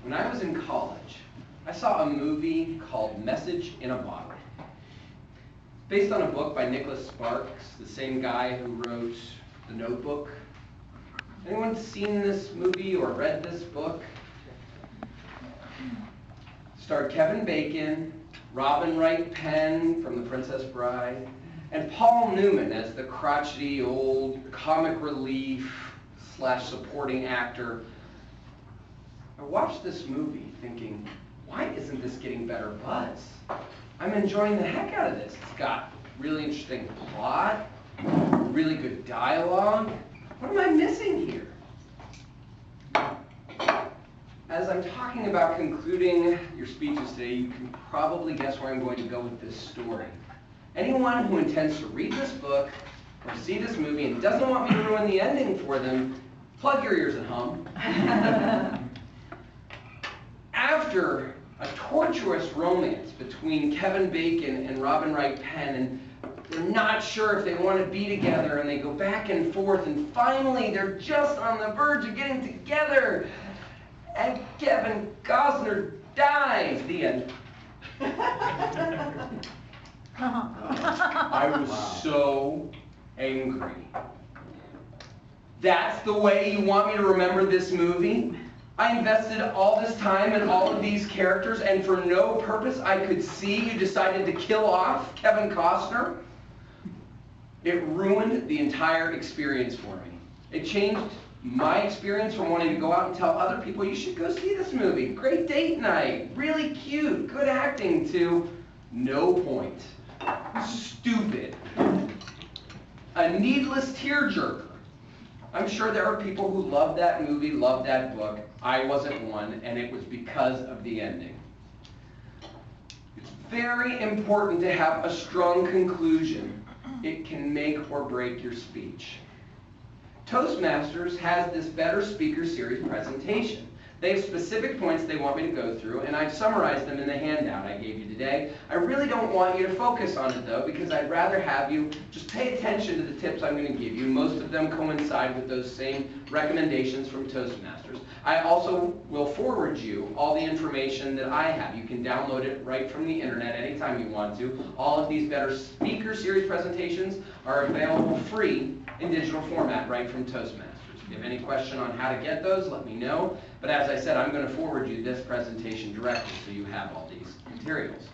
When I was in college, I saw a movie called Message in a Bottle. Based on a book by Nicholas Sparks, the same guy who wrote The Notebook. Anyone seen this movie or read this book? Starred Kevin Bacon, Robin Wright Penn from The Princess Bride, and Paul Newman as the crotchety old comic relief / supporting actor. I watched this movie thinking, why isn't this getting better buzz? I'm enjoying the heck out of this. It's got really interesting plot, really good dialogue. What am I missing here? As I'm talking about concluding your speeches today, you can probably guess where I'm going to go with this story. Anyone who intends to read this book or see this movie and doesn't want me to ruin the ending for them, plug your ears at home. After a tortuous romance between Kevin Bacon and Robin Wright Penn, and they're not sure if they want to be together, and they go back and forth, and finally they're just on the verge of getting together, and Kevin Costner dies. The end. I was so angry. That's the way you want me to remember this movie? I invested all this time in all of these characters, and for no purpose I could see, you decided to kill off Kevin Costner? It ruined the entire experience for me. It changed my experience from wanting to go out and tell other people, you should go see this movie. Great date night, really cute, good acting, to no point. Stupid. A needless tearjerker. I'm sure there are people who love that movie, love that book. I wasn't one, and it was because of the ending. It's very important to have a strong conclusion. It can make or break your speech. Toastmasters has this Better Speaker Series presentation. They have specific points they want me to go through, and I've summarized them in the handout I gave you today. I really don't want you to focus on it, though, because I'd rather have you just pay attention to the tips I'm going to give you. Most of them coincide with those same recommendations from Toastmasters. I also will forward you all the information that I have. You can download it right from the internet anytime you want to. All of these Better Speaker Series presentations are available free in digital format right from Toastmasters. If you have any question on how to get those, let me know. But as I said, I'm going to forward you this presentation directly so you have all these materials.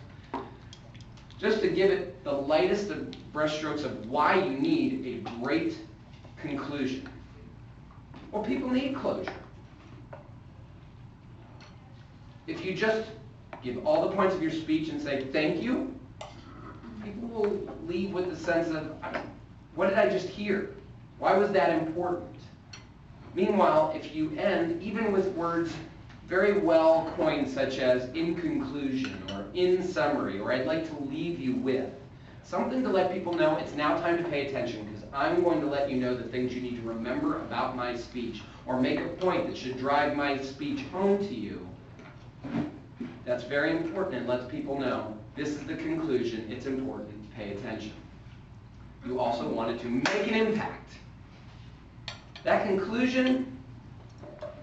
Just to give it the lightest of brushstrokes of why you need a great conclusion. Well, people need closure. If you just give all the points of your speech and say thank you, people will leave with the sense of, what did I just hear? Why was that important? Meanwhile, if you end, even with words very well coined, such as in conclusion, or in summary, or I'd like to leave you with, something to let people know it's now time to pay attention, because I'm going to let you know the things you need to remember about my speech, or make a point that should drive my speech home to you. That's very important and lets people know this is the conclusion, it's important, pay attention. You also want it to make an impact. That conclusion,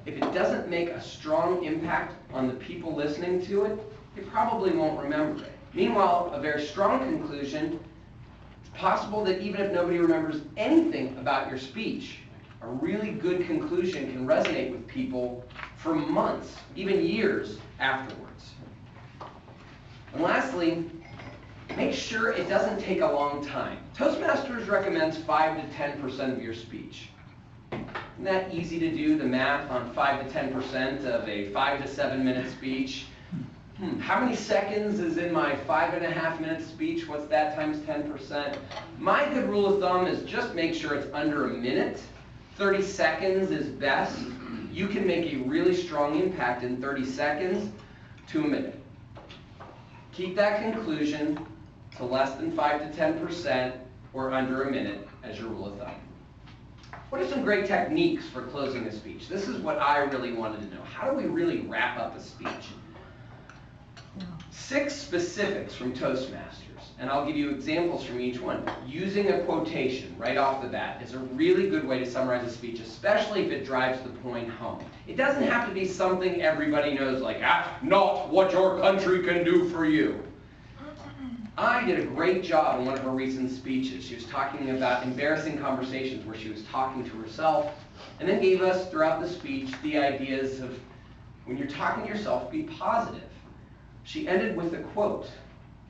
if it doesn't make a strong impact on the people listening to it, they probably won't remember it. Meanwhile, a very strong conclusion, it's possible that even if nobody remembers anything about your speech, a really good conclusion can resonate with people for months, even years afterwards. And lastly, make sure it doesn't take a long time. Toastmasters recommends 5 to 10% of your speech. Isn't that easy to do, the math on 5 to 10% of a 5 to 7 minute speech? How many seconds is in my 5.5 minute speech? What's that times 10%? My good rule of thumb is just make sure it's under a minute. 30 seconds is best. You can make a really strong impact in 30 seconds to a minute. Keep that conclusion to less than 5 to 10% or under a minute as your rule of thumb. What are some great techniques for closing a speech? This is what I really wanted to know. How do we really wrap up a speech? 6 specifics from Toastmasters, and I'll give you examples from each one. Using a quotation right off the bat is a really good way to summarize a speech, especially if it drives the point home. It doesn't have to be something everybody knows, like, ask not what your country can do for you. I did a great job in one of her recent speeches. She was talking about embarrassing conversations where she was talking to herself, and then gave us, throughout the speech, the ideas of, when you're talking to yourself, be positive. She ended with a quote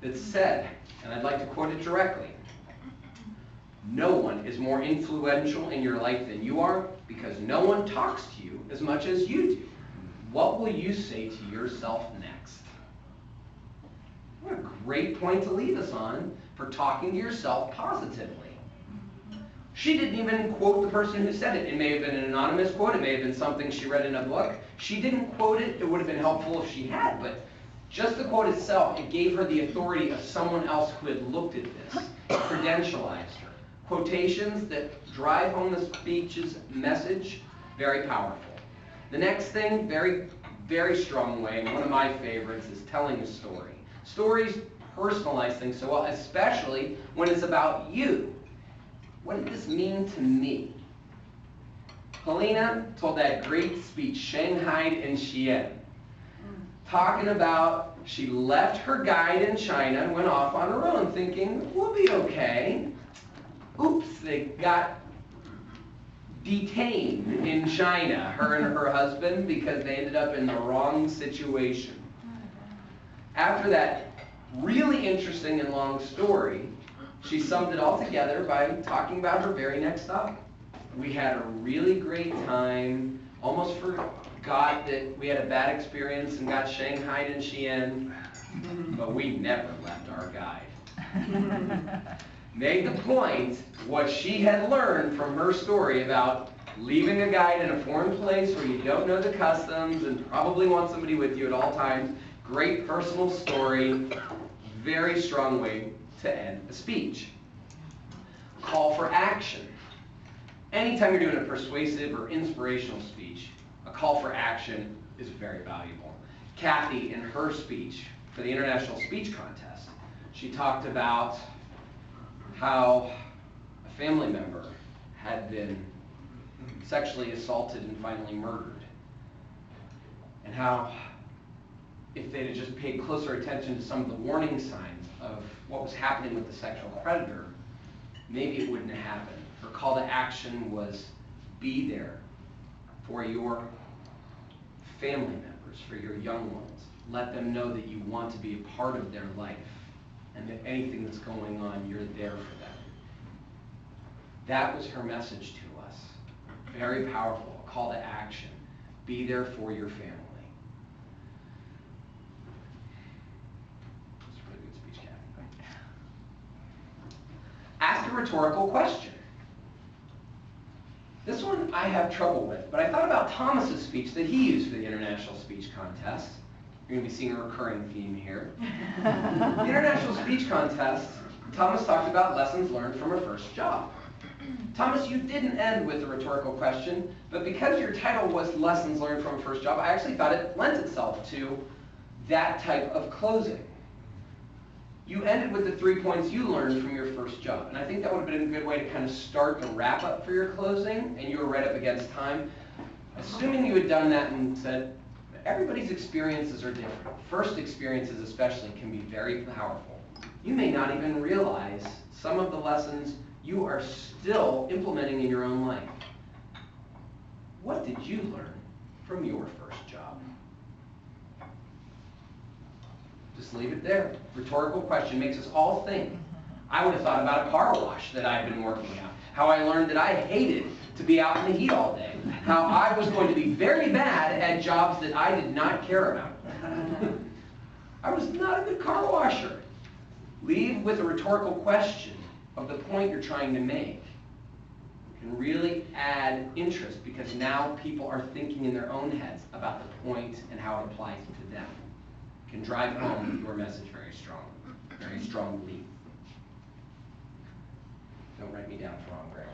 that said, and I'd like to quote it directly, "No one is more influential in your life than you are, because no one talks to you as much as you do. What will you say to yourself next?" What a great point to leave us on for talking to yourself positively. She didn't even quote the person who said it. It may have been an anonymous quote. It may have been something she read in a book. She didn't quote it. It would have been helpful if she had, but just the quote itself, it gave her the authority of someone else who had looked at this, credentialized her. Quotations that drive home the speech's message, very powerful. The next thing, very, very strong way, and one of my favorites, is telling a story. Stories personalize things so well, especially when it's about you. What did this mean to me? Helena told that great speech, Shanghai and Xi'an, talking about she left her guide in China and went off on her own thinking, we'll be okay. Oops, they got detained in China, her and her husband, because they ended up in the wrong situation. After that really interesting and long story, she summed it all together by talking about her very next stop. We had a really great time, almost forgot that we had a bad experience and got shanghaied in Xi'an, but we never left our guide. Made the point what she had learned from her story about leaving a guide in a foreign place where you don't know the customs and probably want somebody with you at all times. Great personal story, very strong way to end a speech. Call for action. Anytime you're doing a persuasive or inspirational speech, a call for action is very valuable. Kathy, in her speech for the International Speech Contest, she talked about how a family member had been sexually assaulted and finally murdered, and how if they'd have just paid closer attention to some of the warning signs of what was happening with the sexual predator, maybe it wouldn't have happened. Her call to action was be there for your family members, for your young ones. Let them know that you want to be a part of their life and that anything that's going on, you're there for them. That was her message to us. Very powerful, a call to action. Be there for your family. That's a really good speech, Kathy. Ask a rhetorical question. This one I have trouble with, but I thought about Thomas's speech that he used for the International Speech Contest. You're going to be seeing a recurring theme here. The International Speech Contest, Thomas talked about lessons learned from her first job. Thomas, you didn't end with a rhetorical question, but because your title was Lessons Learned from a First Job, I actually thought it lent itself to that type of closing. You ended with the 3 points you learned from your first job, and I think that would have been a good way to kind of start the wrap-up for your closing, and you were right up against time. Assuming you had done that and said, everybody's experiences are different. First experiences especially can be very powerful. You may not even realize some of the lessons you are still implementing in your own life. What did you learn from your first job? Just leave it there. Rhetorical question makes us all think. I would have thought about a car wash that I've been working at. How I learned that I hated to be out in the heat all day. How I was going to be very bad at jobs that I did not care about. I was not a good car washer. Leave with a rhetorical question of the point you're trying to make. It can really add interest because now people are thinking in their own heads about the point and how it applies to them. It can drive home your message very strongly. Don't write me down for wrong grammar.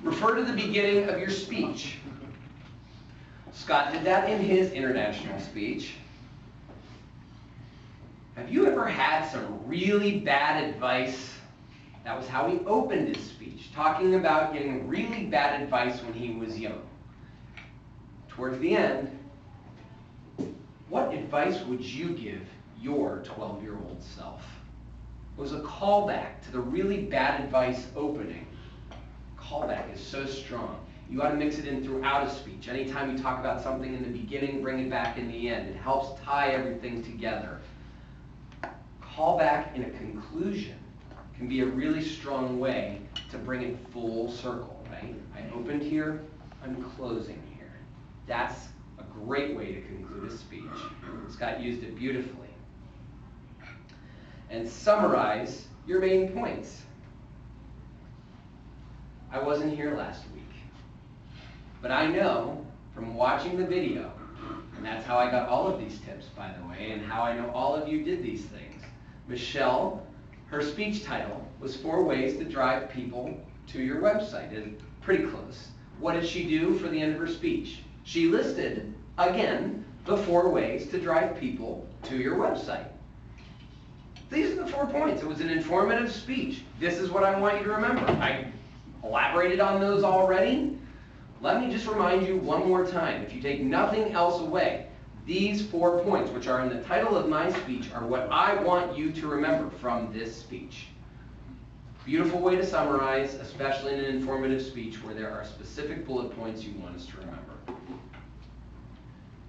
Refer to the beginning of your speech. Scott did that in his international speech. Have you ever had some really bad advice? That was how he opened his speech, talking about getting really bad advice when he was young. Towards the end, what advice would you give your 12-year-old self? It was a callback to the really bad advice opening. Callback is so strong. You ought to mix it in throughout a speech. Anytime you talk about something in the beginning, bring it back in the end. It helps tie everything together. Callback in a conclusion can be a really strong way to bring it full circle, right? I opened here, I'm closing here. That's a great way to conclude a speech. Scott used it beautifully. And summarize your main points. I wasn't here last week, but I know from watching the video, and that's how I got all of these tips, by the way, and how I know all of you did these things. Michelle, her speech title was 4 ways to drive people to your website. It's pretty close. What did she do for the end of her speech? She listed, again, the 4 ways to drive people to your website. These are the 4 points. It was an informative speech. This is what I want you to remember. I elaborated on those already. Let me just remind you one more time. If you take nothing else away, these 4 points, which are in the title of my speech, are what I want you to remember from this speech. Beautiful way to summarize, especially in an informative speech where there are specific bullet points you want us to remember.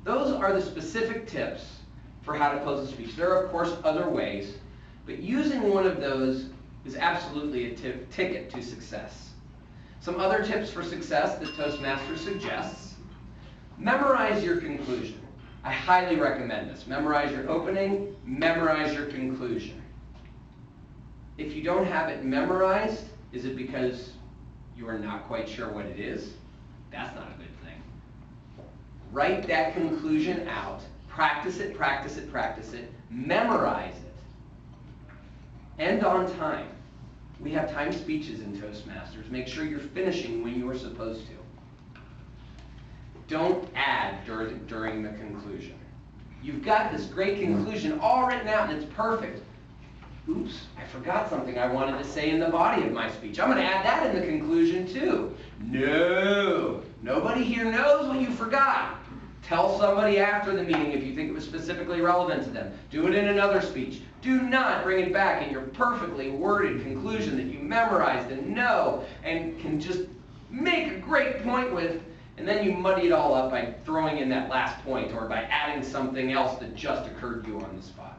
Those are the specific tips for how to close a speech. There are, of course, other ways, but using one of those is absolutely a ticket to success. Some other tips for success that Toastmasters suggests: memorize your conclusion. I highly recommend this. Memorize your opening, memorize your conclusion. If you don't have it memorized, is it because you are not quite sure what it is? That's not a good thing. Write that conclusion out. Practice it, practice it, practice it. Memorize it. End on time. We have timed speeches in Toastmasters. Make sure you're finishing when you are supposed to. Don't add during the conclusion. You've got this great conclusion all written out and it's perfect. Oops, I forgot something I wanted to say in the body of my speech. I'm going to add that in the conclusion too. No, nobody here knows what you forgot. Tell somebody after the meeting if you think it was specifically relevant to them. Do it in another speech. Do not bring it back in your perfectly worded conclusion that you memorized and know and can just make a great point with, and then you muddy it all up by throwing in that last point or by adding something else that just occurred to you on the spot.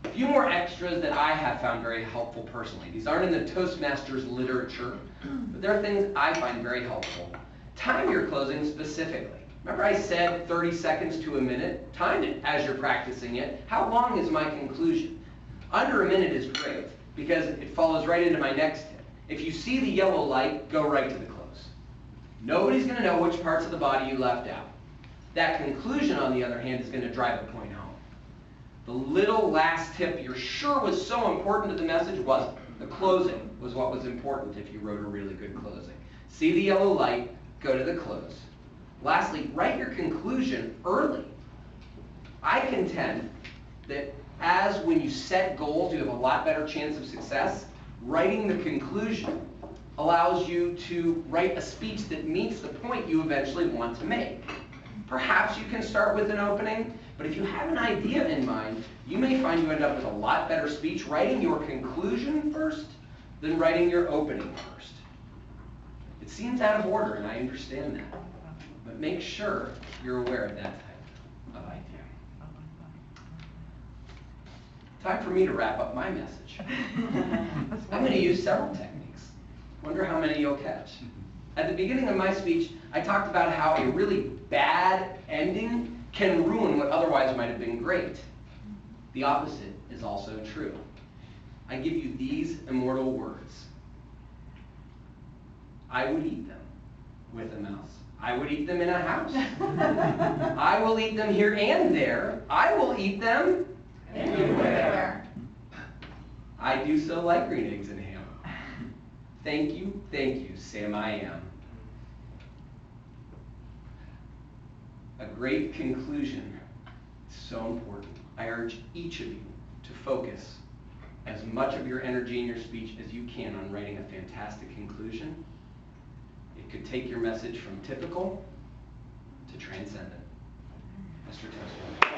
A few more extras that I have found very helpful personally. These aren't in the Toastmasters literature, but they're things I find very helpful. Time your closing specifically. Remember I said 30 seconds to a minute? Time it as you're practicing it. How long is my conclusion? Under a minute is great because it follows right into my next tip. If you see the yellow light, go right to the close. Nobody's going to know which parts of the body you left out. That conclusion, on the other hand, is going to drive a point home. The little last tip you're sure was so important to the message wasn't. The closing was what was important if you wrote a really good closing. See the yellow light, go to the close. Lastly, write your conclusion early. I contend that as when you set goals, you have a lot better chance of success. Writing the conclusion allows you to write a speech that meets the point you eventually want to make. Perhaps you can start with an opening, but if you have an idea in mind, you may find you end up with a lot better speech writing your conclusion first than writing your opening first. It seems out of order, and I understand that. But make sure you're aware of that type of idea. Time for me to wrap up my message. I'm going to use several techniques. Wonder how many you'll catch. At the beginning of my speech, I talked about how a really bad ending can ruin what otherwise might have been great. The opposite is also true. I give you these immortal words. I would eat them with a mouse. I would eat them in a house. I will eat them here and there. I will eat them anywhere. I do so like green eggs and ham. Thank you, Sam I am. A great conclusion is so important. I urge each of you to focus as much of your energy in your speech as you can on writing a fantastic conclusion. It could take your message from typical to transcendent. Mr. Toastman.